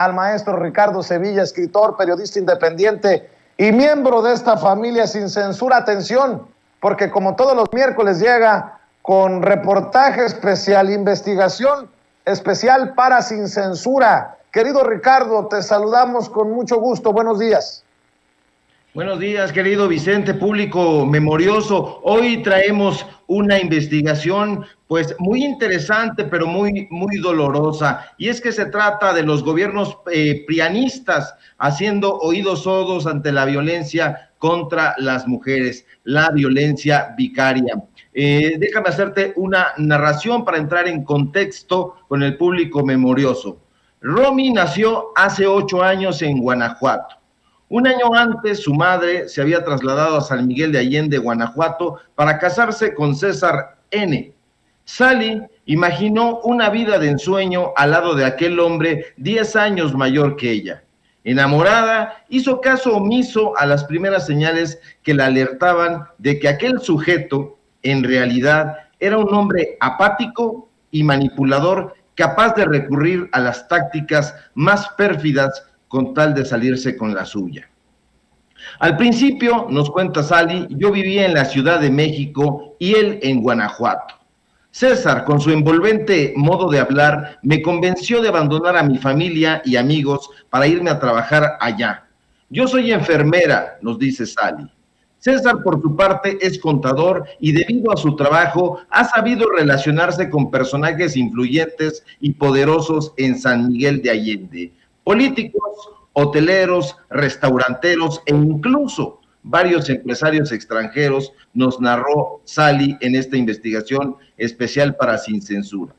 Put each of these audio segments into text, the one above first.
al maestro Ricardo Sevilla, escritor, periodista independiente y miembro de esta familia Sin Censura. Atención, porque como todos los miércoles llega con reportaje especial, investigación especial para Sin Censura. Querido Ricardo, te saludamos con mucho gusto. Buenos días. Buenos días, querido Vicente, público memorioso. Hoy traemos una investigación pues muy interesante, pero muy dolorosa. Y es que se trata de los gobiernos prianistas haciendo oídos sordos ante la violencia contra las mujeres, la violencia vicaria. Déjame hacerte una narración para entrar en contexto con el público memorioso. Romy nació hace 8 años en Guanajuato. Un año antes, su madre se había trasladado a San Miguel de Allende, Guanajuato, para casarse con César N. Sally imaginó una vida de ensueño al lado de aquel hombre 10 años mayor que ella. Enamorada, hizo caso omiso a las primeras señales que la alertaban de que aquel sujeto, en realidad, era un hombre apático y manipulador, capaz de recurrir a las tácticas más pérfidas con tal de salirse con la suya. Al principio, nos cuenta Sally, yo vivía en la Ciudad de México y él en Guanajuato. César, con su envolvente modo de hablar, me convenció de abandonar a mi familia y amigos para irme a trabajar allá. Yo soy enfermera, nos dice Sally. César, por su parte, es contador y debido a su trabajo ha sabido relacionarse con personajes influyentes y poderosos en San Miguel de Allende. Políticos, hoteleros, restauranteros e incluso varios empresarios extranjeros, nos narró Sally en esta investigación especial para Sin Censura.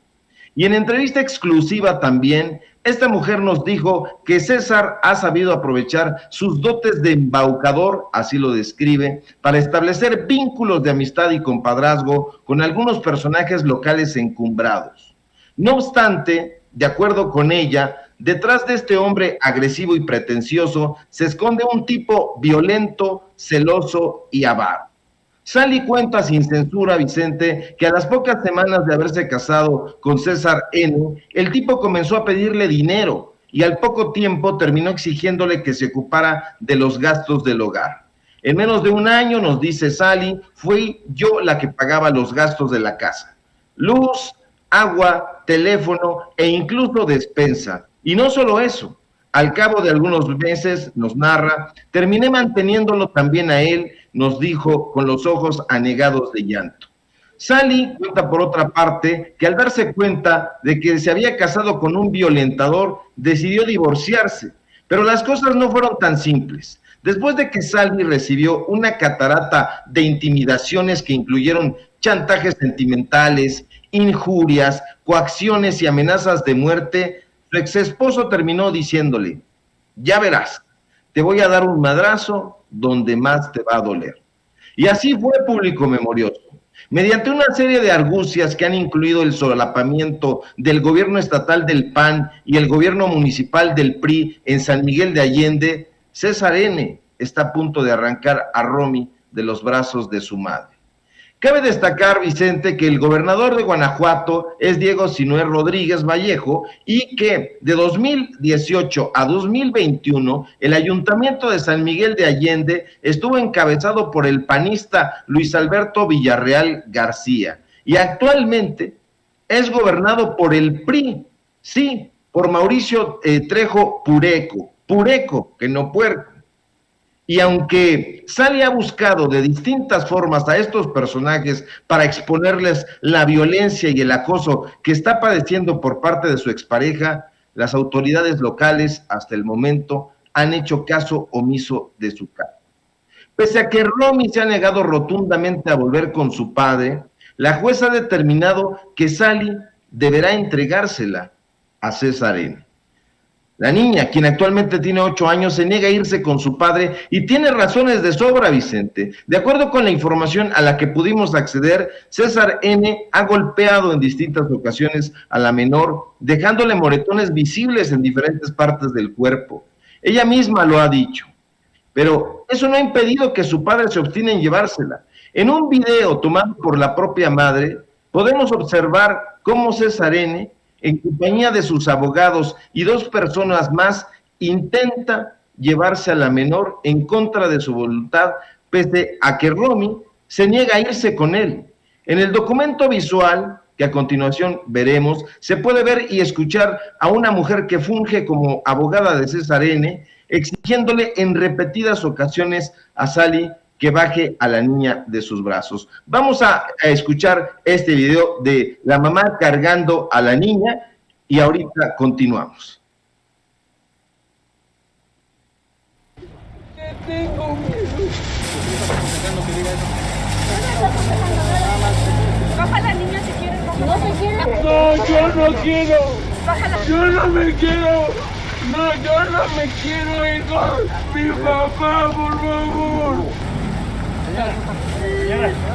Y en entrevista exclusiva también, esta mujer nos dijo que César ha sabido aprovechar sus dotes de embaucador, así lo describe, para establecer vínculos de amistad y compadrazgo con algunos personajes locales encumbrados. No obstante, de acuerdo con ella, detrás de este hombre agresivo y pretencioso se esconde un tipo violento, celoso y avaro. Sally cuenta Sin Censura, Vicente, que a las pocas semanas de haberse casado con César N., el tipo comenzó a pedirle dinero y al poco tiempo terminó exigiéndole que se ocupara de los gastos del hogar. En menos de un año, nos dice Sally, fui yo la que pagaba los gastos de la casa. Luz, agua, teléfono e incluso despensa. Y no solo eso, al cabo de algunos meses, nos narra, terminé manteniéndolo también a él, nos dijo con los ojos anegados de llanto. Sally cuenta por otra parte que al darse cuenta de que se había casado con un violentador, decidió divorciarse, pero las cosas no fueron tan simples. Después de que Sally recibió una catarata de intimidaciones que incluyeron chantajes sentimentales, injurias, coacciones y amenazas de muerte, su ex esposo terminó diciéndole, ya verás, te voy a dar un madrazo donde más te va a doler. Y así fue, público memorioso. Mediante una serie de argucias que han incluido el solapamiento del gobierno estatal del PAN y el gobierno municipal del PRI en San Miguel de Allende, César N. está a punto de arrancar a Romy de los brazos de su madre. Cabe destacar, Vicente, que el gobernador de Guanajuato es Diego Sinué Rodríguez Vallejo y que de 2018 a 2021 el ayuntamiento de San Miguel de Allende estuvo encabezado por el panista Luis Alberto Villarreal García y actualmente es gobernado por el PRI, sí, por Mauricio Trejo Pureco, que no puerco. Y aunque Sally ha buscado de distintas formas a estos personajes para exponerles la violencia y el acoso que está padeciendo por parte de su expareja, las autoridades locales hasta el momento han hecho caso omiso de su caso. Pese a que Romy se ha negado rotundamente a volver con su padre, la jueza ha determinado que Sally deberá entregársela a César N. La niña, quien actualmente tiene 8 años, se niega a irse con su padre y tiene razones de sobra, Vicente. De acuerdo con la información a la que pudimos acceder, César N. ha golpeado en distintas ocasiones a la menor, dejándole moretones visibles en diferentes partes del cuerpo. Ella misma lo ha dicho. Pero eso no ha impedido que su padre se obstine en llevársela. En un video tomado por la propia madre, podemos observar cómo César N. en compañía de sus abogados y 2 personas más, intenta llevarse a la menor en contra de su voluntad, pese a que Romy se niega a irse con él. En el documento visual, que a continuación veremos, se puede ver y escuchar a una mujer que funge como abogada de César N., exigiéndole en repetidas ocasiones a Sally que baje a la niña de sus brazos. Vamos a escuchar este video de la mamá cargando a la niña y ahorita continuamos. Tengo miedo. Baja la niña si quieres. No se quiere. No, yo no quiero. Yo no me quiero. No, yo no me quiero ir con mi papá, por favor.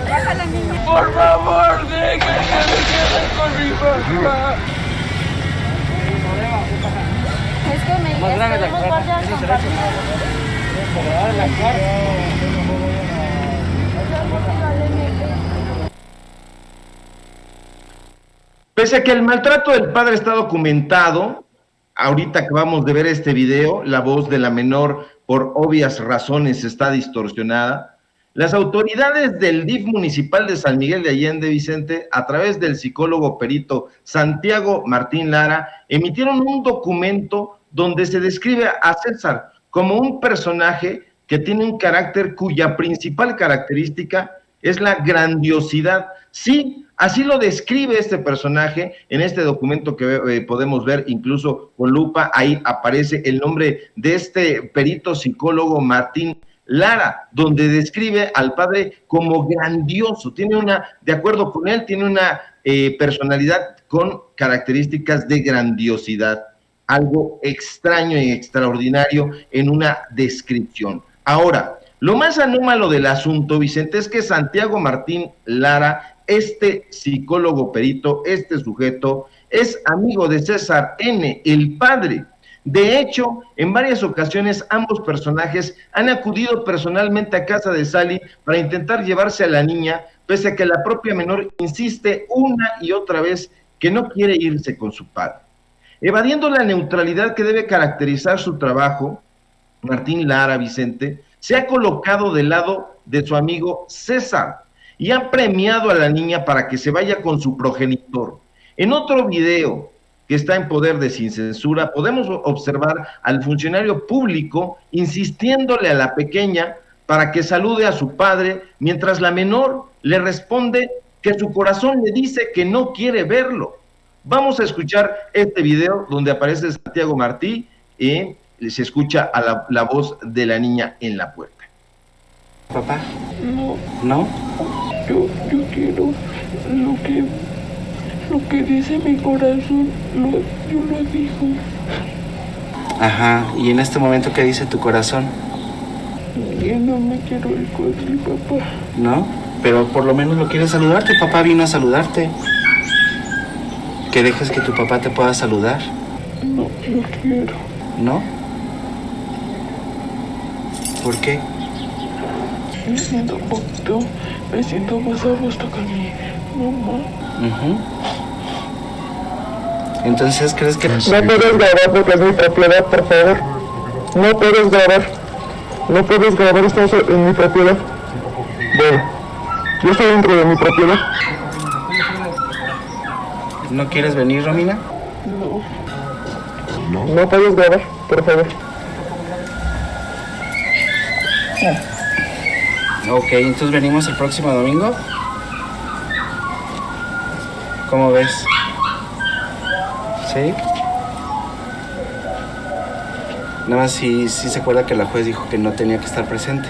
Baja la niña. Por favor, déjenme que me quede con mi papá. Es que me esperemos guardias compartidos. Pese a que el maltrato del padre está documentado, ahorita acabamos de ver este video, la voz de la menor por obvias razones está distorsionada. Las autoridades del DIF municipal de San Miguel de Allende, Vicente, a través del psicólogo perito Santiago Martín Lara, emitieron un documento donde se describe a César como un personaje que tiene un carácter cuya principal característica es la grandiosidad. Sí, así lo describe este personaje en este documento que podemos ver incluso con lupa. Ahí aparece el nombre de este perito psicólogo Martín Lara, donde describe al padre como grandioso. Tiene de acuerdo con él, tiene una personalidad con características de grandiosidad. Algo extraño y extraordinario en una descripción. Ahora, lo más anómalo del asunto, Vicente, es que Santiago Martín Lara, este psicólogo perito, este sujeto, es amigo de César N., el padre. De hecho, en varias ocasiones ambos personajes han acudido personalmente a casa de Sally para intentar llevarse a la niña, pese a que la propia menor insiste una y otra vez que no quiere irse con su padre. Evadiendo la neutralidad que debe caracterizar su trabajo, Martín Lara, Vicente, se ha colocado del lado de su amigo César y ha premiado a la niña para que se vaya con su progenitor. En otro video que está en poder de Sin Censura, podemos observar al funcionario público insistiéndole a la pequeña para que salude a su padre, mientras la menor le responde que su corazón le dice que no quiere verlo. Vamos a escuchar este video donde aparece Santiago Martí y se escucha a la voz de la niña en la puerta. ¿Papá? No. ¿No? Yo quiero lo que dice mi corazón, yo lo digo. Ajá, y en este momento, ¿qué dice tu corazón? Yo no me quiero ir con mi papá. ¿No? Pero por lo menos lo quieres saludar, tu papá vino a saludarte. Que dejes que tu papá te pueda saludar. No quiero. ¿No? ¿Por qué? Me siento más a gusto con mi mamá. Entonces, ¿crees que...? No puedes grabar porque es mi propiedad, por favor. No puedes grabar. No puedes grabar, estás en mi propiedad. Bueno, yo estoy dentro de mi propiedad. ¿No quieres venir, Romina? No puedes grabar, por favor. Ok, entonces venimos el próximo domingo. ¿Cómo ves? ¿Sí? Nada más sí se acuerda que la juez dijo que no tenía que estar presente.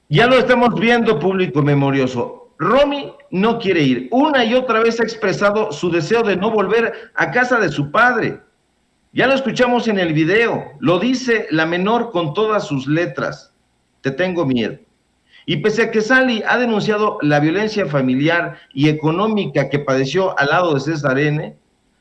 Ya lo estamos viendo, público memorioso. Romy no quiere ir. Una y otra vez ha expresado su deseo de no volver a casa de su padre. Ya lo escuchamos en el video. Lo dice la menor con todas sus letras. Te tengo miedo. Y pese a que Sally ha denunciado la violencia familiar y económica que padeció al lado de César N.,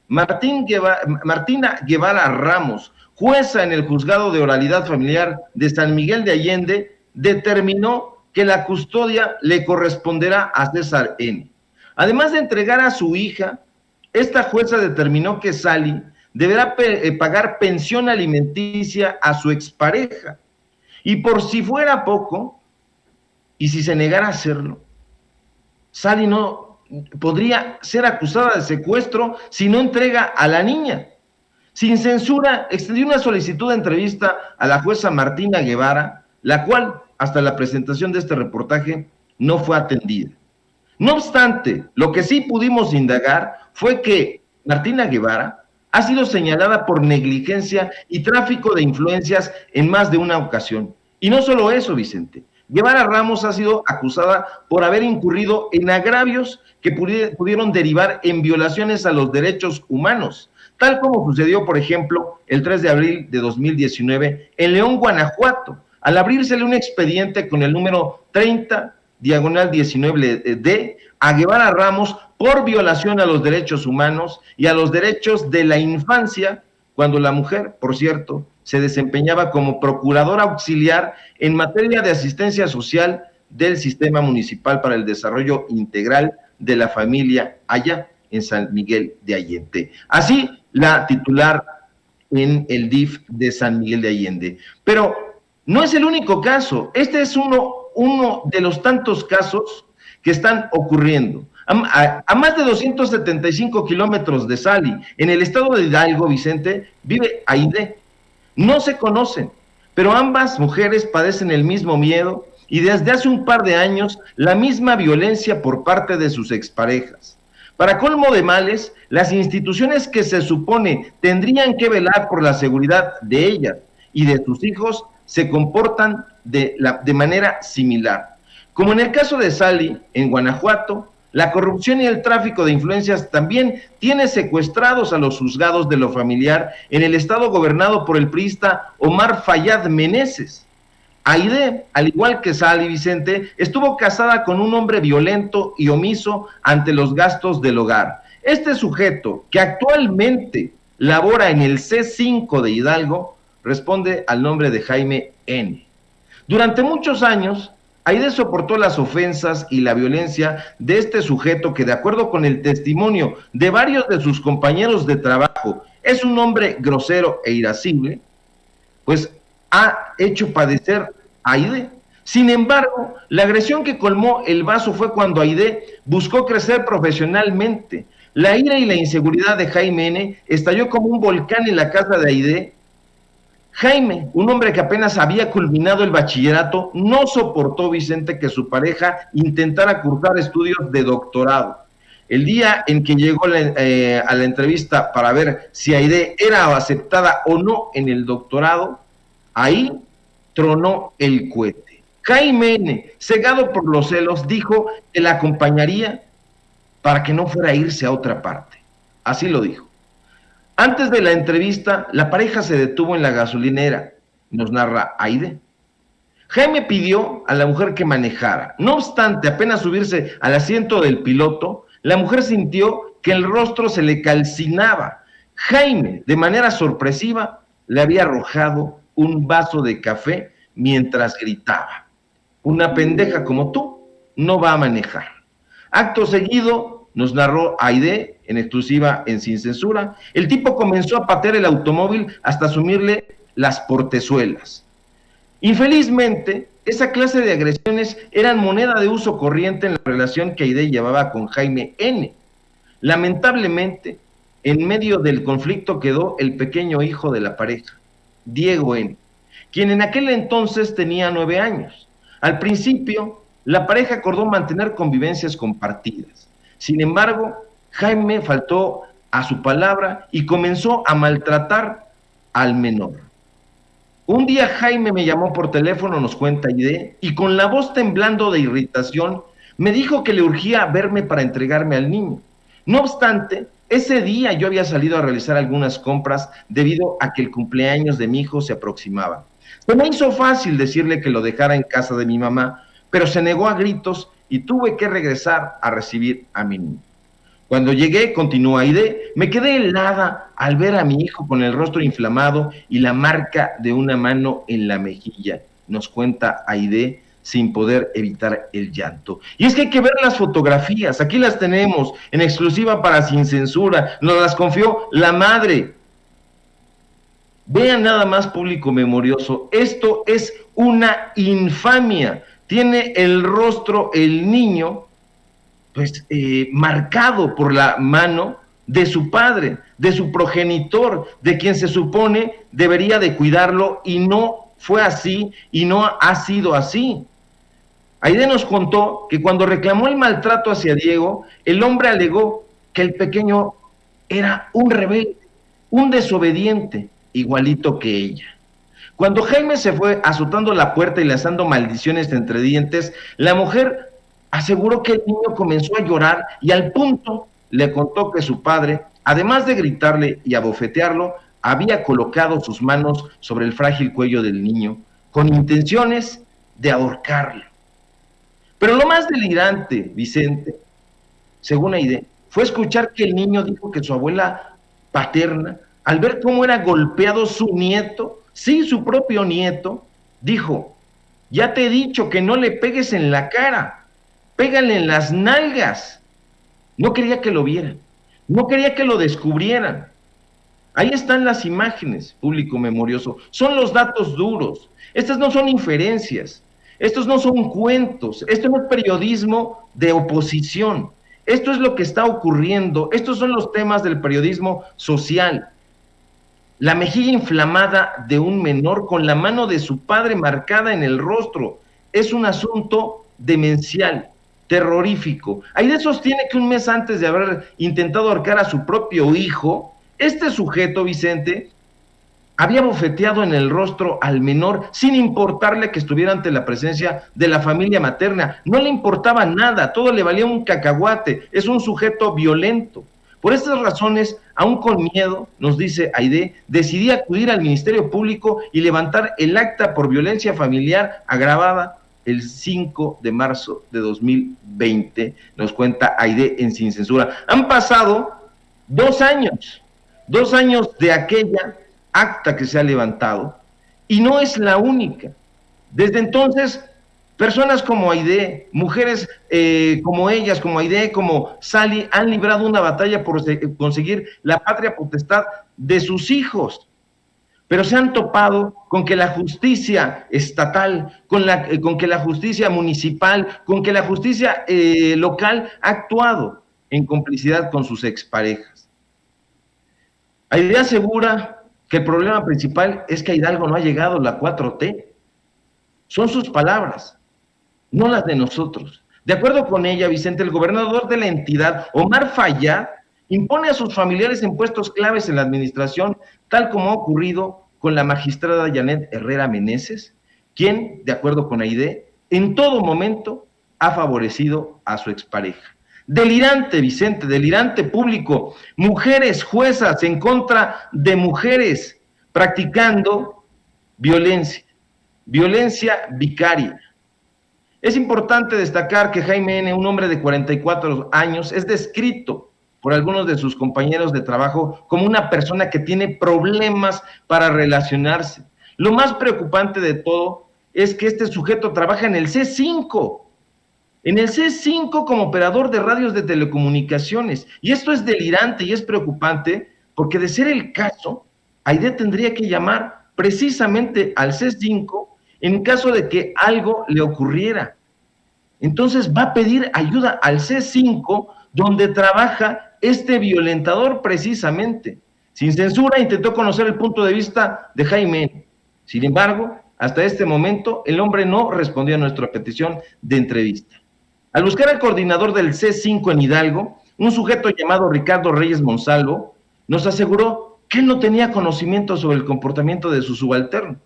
Martina Guevara Ramos, jueza en el Juzgado de Oralidad Familiar de San Miguel de Allende, determinó que la custodia le corresponderá a César N. Además de entregar a su hija, esta jueza determinó que Sally deberá pagar pensión alimenticia a su expareja. Y por si fuera poco, y si se negara a hacerlo, Sally no podría ser acusada de secuestro si no entrega a la niña. Sin censura, extendió una solicitud de entrevista a la jueza Martina Guevara, la cual, hasta la presentación de este reportaje, no fue atendida. No obstante, lo que sí pudimos indagar fue que Martina Guevara ha sido señalada por negligencia y tráfico de influencias en más de una ocasión. Y no solo eso, Vicente. Guevara Ramos ha sido acusada por haber incurrido en agravios que pudieron derivar en violaciones a los derechos humanos, tal como sucedió, por ejemplo, el 3 de abril de 2019 en León, Guanajuato, al abrírsele un expediente con el número 30/19D a Guevara Ramos por violación a los derechos humanos y a los derechos de la infancia, cuando la mujer, por cierto, se desempeñaba como procuradora auxiliar en materia de asistencia social del Sistema Municipal para el Desarrollo Integral de la Familia allá en San Miguel de Allende. Así, la titular en el DIF de San Miguel de Allende. Pero no es el único caso. Este es uno de los tantos casos que están ocurriendo. A más de 275 kilómetros de Sally, en el estado de Hidalgo, Vicente, vive Aide. No se conocen, pero ambas mujeres padecen el mismo miedo y desde hace un par de años la misma violencia por parte de sus exparejas. Para colmo de males, las instituciones que se supone tendrían que velar por la seguridad de ellas y de sus hijos se comportan de manera similar. Como en el caso de Sally, en Guanajuato, la corrupción y el tráfico de influencias también tiene secuestrados a los juzgados de lo familiar en el estado gobernado por el priista Omar Fayad Meneses. Aide, al igual que Sally, Vicente, estuvo casada con un hombre violento y omiso ante los gastos del hogar. Este sujeto, que actualmente labora en el C5 de Hidalgo, responde al nombre de Jaime N. Durante muchos años, Aide soportó las ofensas y la violencia de este sujeto que, de acuerdo con el testimonio de varios de sus compañeros de trabajo, es un hombre grosero e irascible, pues ha hecho padecer a Aide. Sin embargo, la agresión que colmó el vaso fue cuando Aide buscó crecer profesionalmente. La ira y la inseguridad de Jaime N. estalló como un volcán en la casa de Aide. Jaime, un hombre que apenas había culminado el bachillerato, no soportó, Vicente, que su pareja intentara cursar estudios de doctorado. El día en que llegó a la entrevista para ver si Aide era aceptada o no en el doctorado, ahí tronó el cohete. Jaime N., cegado por los celos, dijo que la acompañaría para que no fuera a irse a otra parte. Así lo dijo. Antes de la entrevista, la pareja se detuvo en la gasolinera, nos narra Aide. Jaime pidió a la mujer que manejara. No obstante, apenas subirse al asiento del piloto, la mujer sintió que el rostro se le calcinaba. Jaime, de manera sorpresiva, le había arrojado un vaso de café mientras gritaba: una pendeja como tú no va a manejar. Acto seguido, nos narró Aide, en exclusiva en Sin Censura, el tipo comenzó a patear el automóvil hasta sumirle las portezuelas. Infelizmente, esa clase de agresiones eran moneda de uso corriente en la relación que Aide llevaba con Jaime N. Lamentablemente, en medio del conflicto quedó el pequeño hijo de la pareja, Diego N., quien en aquel entonces tenía 9 años. Al principio, la pareja acordó mantener convivencias compartidas. Sin embargo, Jaime faltó a su palabra y comenzó a maltratar al menor. Un día Jaime me llamó por teléfono, nos cuenta Aide, y con la voz temblando de irritación, me dijo que le urgía verme para entregarme al niño. No obstante, ese día yo había salido a realizar algunas compras debido a que el cumpleaños de mi hijo se aproximaba. Se me hizo fácil decirle que lo dejara en casa de mi mamá, pero se negó a gritos y tuve que regresar a recibir a mi niño. Cuando llegué, continúa Aide, me quedé helada al ver a mi hijo con el rostro inflamado y la marca de una mano en la mejilla. Nos cuenta Aide, sin poder evitar el llanto. Y es que hay que ver las fotografías, aquí las tenemos en exclusiva para Sin Censura, nos las confió la madre. Vean nada más, público memorioso, esto es una infamia. Tiene el rostro el niño, pues marcado por la mano de su padre, de su progenitor, de quien se supone debería de cuidarlo, y no fue así y no ha sido así. Aide nos contó que cuando reclamó el maltrato hacia Diego, el hombre alegó que el pequeño era un rebelde, un desobediente, igualito que ella. Cuando Jaime se fue azotando la puerta y lanzando maldiciones entre dientes, la mujer aseguró que el niño comenzó a llorar y al punto le contó que su padre, además de gritarle y abofetearlo, había colocado sus manos sobre el frágil cuello del niño con intenciones de ahorcarlo. Pero lo más delirante, Vicente, según Aide, fue escuchar que el niño dijo que su abuela paterna, al ver cómo era golpeado su nieto, sí, su propio nieto, dijo: ya te he dicho que no le pegues en la cara, pégale en las nalgas. No quería que lo vieran, no quería que lo descubrieran. Ahí están las imágenes, público memorioso, son los datos duros. Estas no son inferencias, estos no son cuentos, esto no es periodismo de oposición, esto es lo que está ocurriendo, estos son los temas del periodismo social. La mejilla inflamada de un menor con la mano de su padre marcada en el rostro es un asunto demencial, terrorífico. Aide sostiene que un mes antes de haber intentado ahorcar a su propio hijo, este sujeto, Vicente, había bofeteado en el rostro al menor sin importarle que estuviera ante la presencia de la familia materna. No le importaba nada, todo le valía un cacahuate, es un sujeto violento. Por estas razones, aún con miedo, nos dice Aide, decidí acudir al Ministerio Público y levantar el acta por violencia familiar agravada el 5 de marzo de 2020, nos cuenta Aide en Sin Censura. Han pasado 2 años de aquella acta que se ha levantado, y no es la única. Desde entonces, personas como Aide, mujeres como ellas, como Aide, como Sally, han librado una batalla por conseguir la patria potestad de sus hijos, pero se han topado con que la justicia estatal, con que la justicia municipal, con que la justicia local ha actuado en complicidad con sus exparejas. Aide asegura que el problema principal es que a Hidalgo no ha llegado la 4T. Son sus palabras, no las de nosotros. De acuerdo con ella, Vicente, el gobernador de la entidad, Omar Fayad, impone a sus familiares en puestos claves en la administración, tal como ha ocurrido con la magistrada Janet Herrera Meneses, quien, de acuerdo con Aide, en todo momento ha favorecido a su expareja. Delirante, Vicente, delirante, público. Mujeres juezas en contra de mujeres practicando violencia vicaria. Es importante destacar que Jaime N., un hombre de 44 años, es descrito por algunos de sus compañeros de trabajo como una persona que tiene problemas para relacionarse. Lo más preocupante de todo es que este sujeto trabaja en el C5, como operador de radios de telecomunicaciones, y esto es delirante y es preocupante, porque de ser el caso, Aide tendría que llamar precisamente al C5 en caso de que algo le ocurriera. Entonces va a pedir ayuda al C5, donde trabaja este violentador precisamente. Sin Censura intentó conocer el punto de vista de Jaime. Sin embargo, hasta este momento, el hombre no respondió a nuestra petición de entrevista. Al buscar al coordinador del C5 en Hidalgo, un sujeto llamado Ricardo Reyes Monsalvo, nos aseguró que él no tenía conocimiento sobre el comportamiento de su subalterno,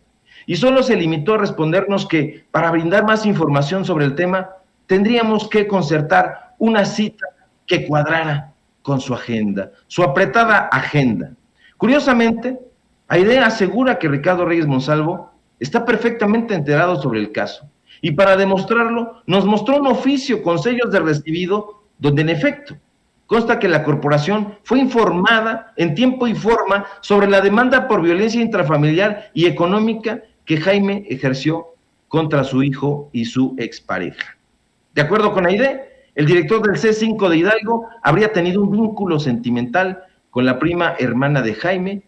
y solo se limitó a respondernos que, para brindar más información sobre el tema, tendríamos que concertar una cita que cuadrara con su agenda, su apretada agenda. Curiosamente, Aide asegura que Ricardo Reyes Monsalvo está perfectamente enterado sobre el caso, y para demostrarlo, nos mostró un oficio con sellos de recibido, donde en efecto consta que la corporación fue informada en tiempo y forma sobre la demanda por violencia intrafamiliar y económica que Jaime ejerció contra su hijo y su expareja. De acuerdo con Aide, el director del C5 de Hidalgo habría tenido un vínculo sentimental con la prima hermana de Jaime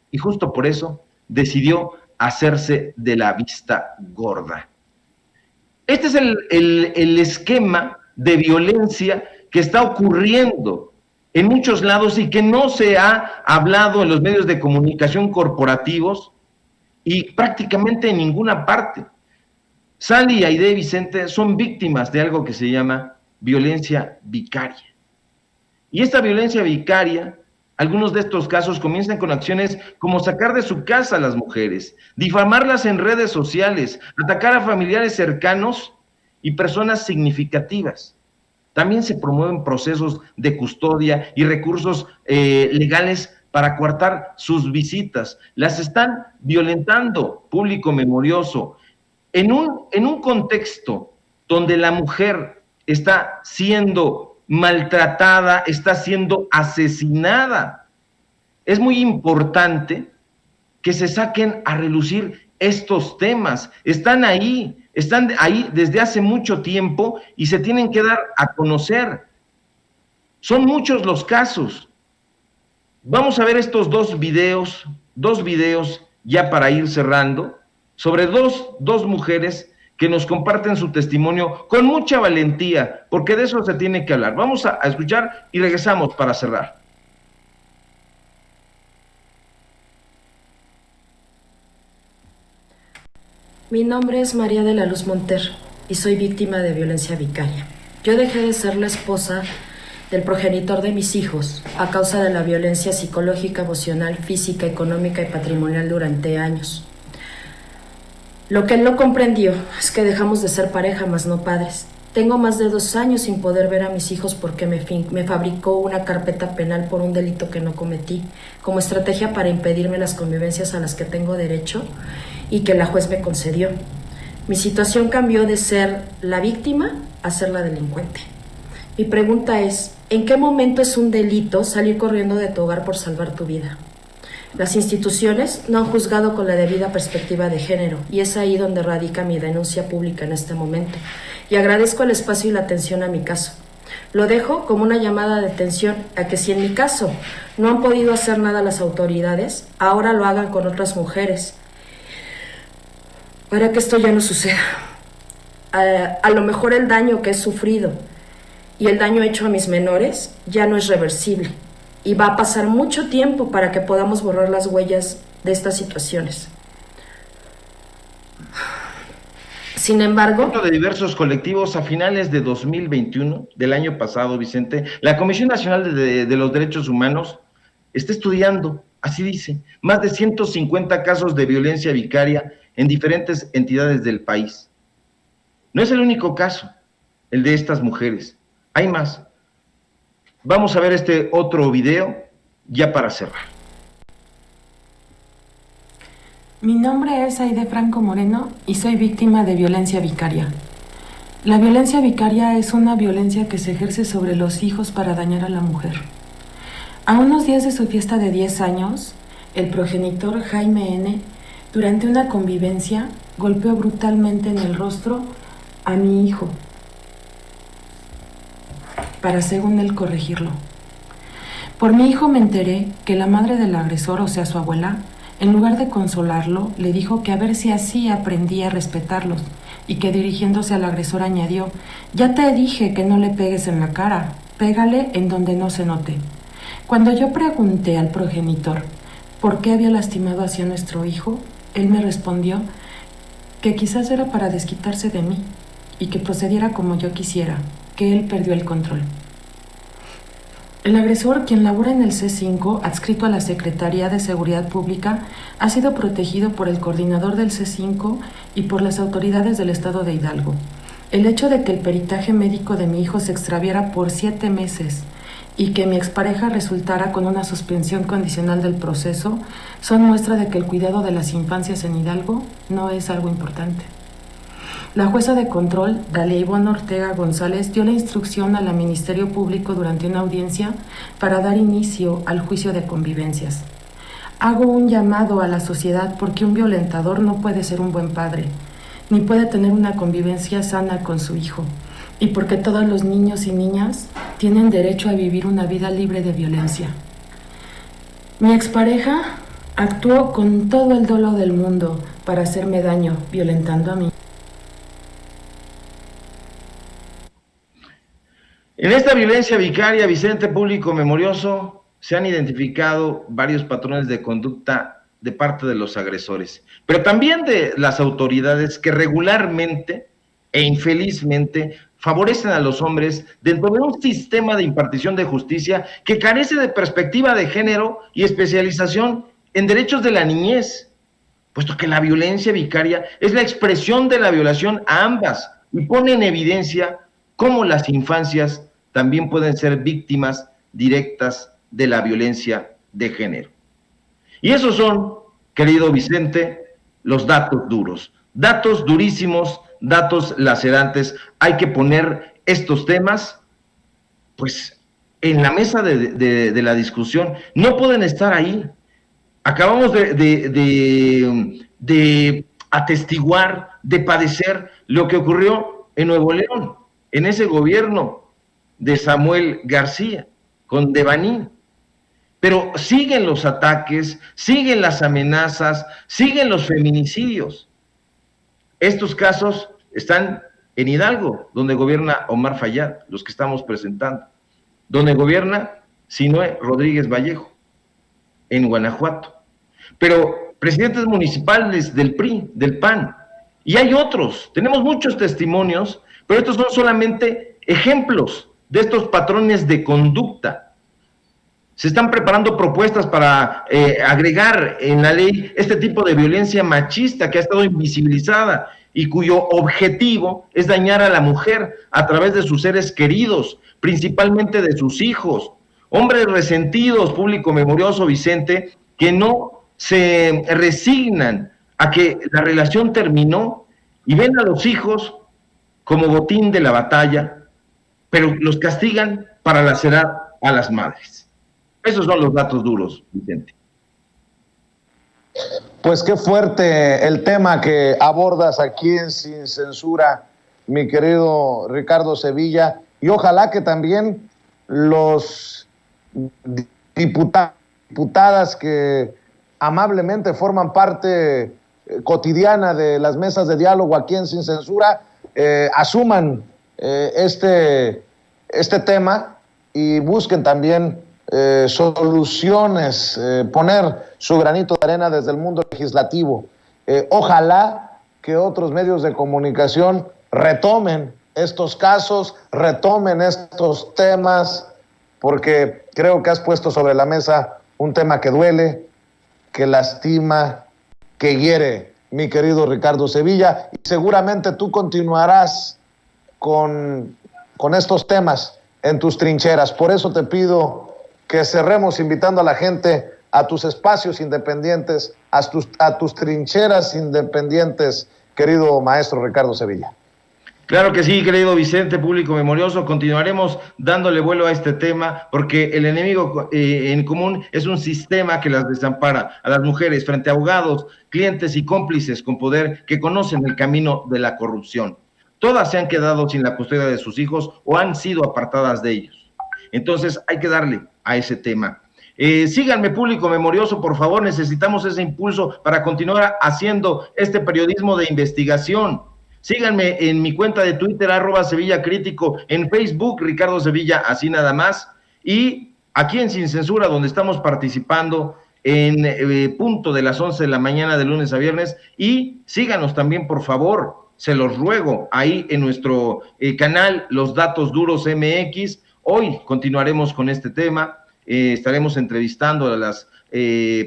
y justo por eso decidió hacerse de la vista gorda. Este es el esquema de violencia que está ocurriendo en muchos lados y que no se ha hablado en los medios de comunicación corporativos y prácticamente en ninguna parte. Sally y Aide Vicente son víctimas de algo que se llama violencia vicaria. Y esta violencia vicaria, algunos de estos casos comienzan con acciones como sacar de su casa a las mujeres, difamarlas en redes sociales, atacar a familiares cercanos y personas significativas. También se promueven procesos de custodia y recursos legales para coartar sus visitas. Las están violentando, público memorioso, en un contexto donde la mujer está siendo maltratada, está siendo asesinada. Es muy importante que se saquen a relucir estos temas. Están ahí desde hace mucho tiempo y se tienen que dar a conocer. Son muchos los casos. Vamos a ver estos dos videos ya para ir cerrando, sobre dos mujeres que nos comparten su testimonio con mucha valentía, porque de eso se tiene que hablar. Vamos a escuchar y regresamos para cerrar. Mi nombre es María de la Luz Monter y soy víctima de violencia vicaria. Yo dejé de ser la esposa del progenitor de mis hijos a causa de la violencia psicológica, emocional, física, económica y patrimonial durante años. Lo que él no comprendió es que dejamos de ser pareja, mas no padres. Tengo más de 2 años sin poder ver a mis hijos porque me fabricó una carpeta penal por un delito que no cometí, como estrategia para impedirme las convivencias a las que tengo derecho y que la juez me concedió. Mi situación cambió de ser la víctima a ser la delincuente. Mi pregunta es, ¿en qué momento es un delito salir corriendo de tu hogar por salvar tu vida? Las instituciones no han juzgado con la debida perspectiva de género y es ahí donde radica mi denuncia pública en este momento. Y agradezco el espacio y la atención a mi caso. Lo dejo como una llamada de atención a que si en mi caso no han podido hacer nada las autoridades, ahora lo hagan con otras mujeres, para que esto ya no suceda. A lo mejor el daño que he sufrido y el daño hecho a mis menores ya no es reversible. Y va a pasar mucho tiempo para que podamos borrar las huellas de estas situaciones. Sin embargo, de diversos colectivos a finales de 2021, del año pasado, Vicente, la Comisión Nacional de los Derechos Humanos está estudiando, así dice, más de 150 casos de violencia vicaria en diferentes entidades del país. No es el único caso, el de estas mujeres. Hay más. Vamos a ver este otro video ya para cerrar. Mi nombre es Aide Franco Moreno y soy víctima de violencia vicaria. La violencia vicaria es una violencia que se ejerce sobre los hijos para dañar a la mujer. A unos días de su fiesta de 10 años, el progenitor Jaime N., durante una convivencia, golpeó brutalmente en el rostro a mi hijo, para según él corregirlo. Por mi hijo me enteré que la madre del agresor, o sea su abuela, en lugar de consolarlo, le dijo que a ver si así aprendía a respetarlos y que dirigiéndose al agresor añadió, ya te dije que no le pegues en la cara, pégale en donde no se note. Cuando yo pregunté al progenitor por qué había lastimado hacia nuestro hijo, él me respondió que quizás era para desquitarse de mí y que procediera como yo quisiera, que él perdió el control. El agresor, quien labora en el C5, adscrito a la Secretaría de Seguridad Pública, ha sido protegido por el coordinador del C5 y por las autoridades del estado de Hidalgo. El hecho de que el peritaje médico de mi hijo se extraviara por 7 meses y que mi expareja resultara con una suspensión condicional del proceso son muestra de que el cuidado de las infancias en Hidalgo no es algo importante. La jueza de control, Dalia Ivonne Ortega González, dio la instrucción al Ministerio Público durante una audiencia para dar inicio al juicio de convivencias. Hago un llamado a la sociedad porque un violentador no puede ser un buen padre, ni puede tener una convivencia sana con su hijo, y porque todos los niños y niñas tienen derecho a vivir una vida libre de violencia. Mi expareja actuó con todo el dolo del mundo para hacerme daño, violentando a mí. En esta violencia vicaria, Vicente, público memorioso, se han identificado varios patrones de conducta de parte de los agresores, pero también de las autoridades que regularmente e infelizmente favorecen a los hombres dentro de un sistema de impartición de justicia que carece de perspectiva de género y especialización en derechos de la niñez, puesto que la violencia vicaria es la expresión de la violación a ambas y pone en evidencia cómo las infancias también pueden ser víctimas directas de la violencia de género. Y esos son, querido Vicente, los datos duros, datos durísimos, datos lacerantes. Hay que poner estos temas, pues, en la mesa de la discusión. No pueden estar ahí. Acabamos de atestiguar, de padecer lo que ocurrió en Nuevo León, en ese gobierno de Samuel García, con Devani. Pero siguen los ataques, siguen las amenazas, siguen los feminicidios. Estos casos están en Hidalgo, donde gobierna Omar Fayad, los que estamos presentando, donde gobierna Sinue Rodríguez Vallejo, en Guanajuato. Pero presidentes municipales del PRI, del PAN, y hay otros, tenemos muchos testimonios, pero estos son solamente ejemplos de estos patrones de conducta. Se están preparando propuestas para agregar en la ley este tipo de violencia machista que ha estado invisibilizada y cuyo objetivo es dañar a la mujer a través de sus seres queridos, principalmente de sus hijos. Hombres resentidos, público memorioso, Vicente, que no se resignan a que la relación terminó y ven a los hijos como botín de la batalla, pero los castigan para lacerar a las madres. Esos son los datos duros, Vicente. Pues qué fuerte el tema que abordas aquí en Sin Censura, mi querido Ricardo Sevilla, y ojalá que también los diputadas que amablemente forman parte cotidiana de las mesas de diálogo aquí en Sin Censura asuman este tema y busquen también soluciones, poner su granito de arena desde el mundo legislativo. Ojalá que otros medios de comunicación retomen estos casos, retomen estos temas, porque creo que has puesto sobre la mesa un tema que duele, que lastima, que hiere, mi querido Ricardo Sevilla, y seguramente tú continuarás con estos temas en tus trincheras. Por eso te pido que cerremos invitando a la gente a tus espacios independientes, a tus trincheras independientes, querido maestro Ricardo Sevilla. Claro que sí, querido Vicente, público memorioso, continuaremos dándole vuelo a este tema porque el enemigo en común es un sistema que las desampara a las mujeres frente a abogados, clientes y cómplices con poder que conocen el camino de la corrupción. Todas se han quedado sin la custodia de sus hijos o han sido apartadas de ellos. Entonces hay que darle a ese tema. Síganme, público memorioso, por favor, necesitamos ese impulso para continuar haciendo este periodismo de investigación. Síganme en mi cuenta de Twitter, @SevillaCrítico, en Facebook, Ricardo Sevilla, así nada más, y aquí en Sin Censura, donde estamos participando en punto de las 11 de la mañana de lunes a viernes, y síganos también, por favor, se los ruego, ahí en nuestro canal, Los Datos Duros MX. Hoy continuaremos con este tema, estaremos entrevistando a las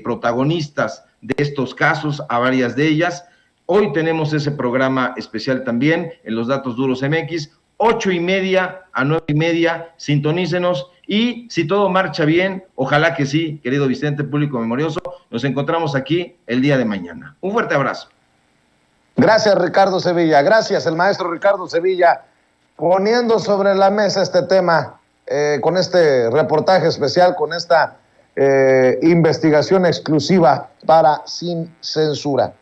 protagonistas de estos casos, a varias de ellas. Hoy tenemos ese programa especial también en Los Datos Duros MX, 8:30 a 9:30, sintonícenos, y si todo marcha bien, ojalá que sí, querido Vicente, público memorioso, nos encontramos aquí el día de mañana. Un fuerte abrazo. Gracias, Ricardo Sevilla, gracias, el maestro Ricardo Sevilla, poniendo sobre la mesa este tema, con este reportaje especial, con esta investigación exclusiva para Sin Censura.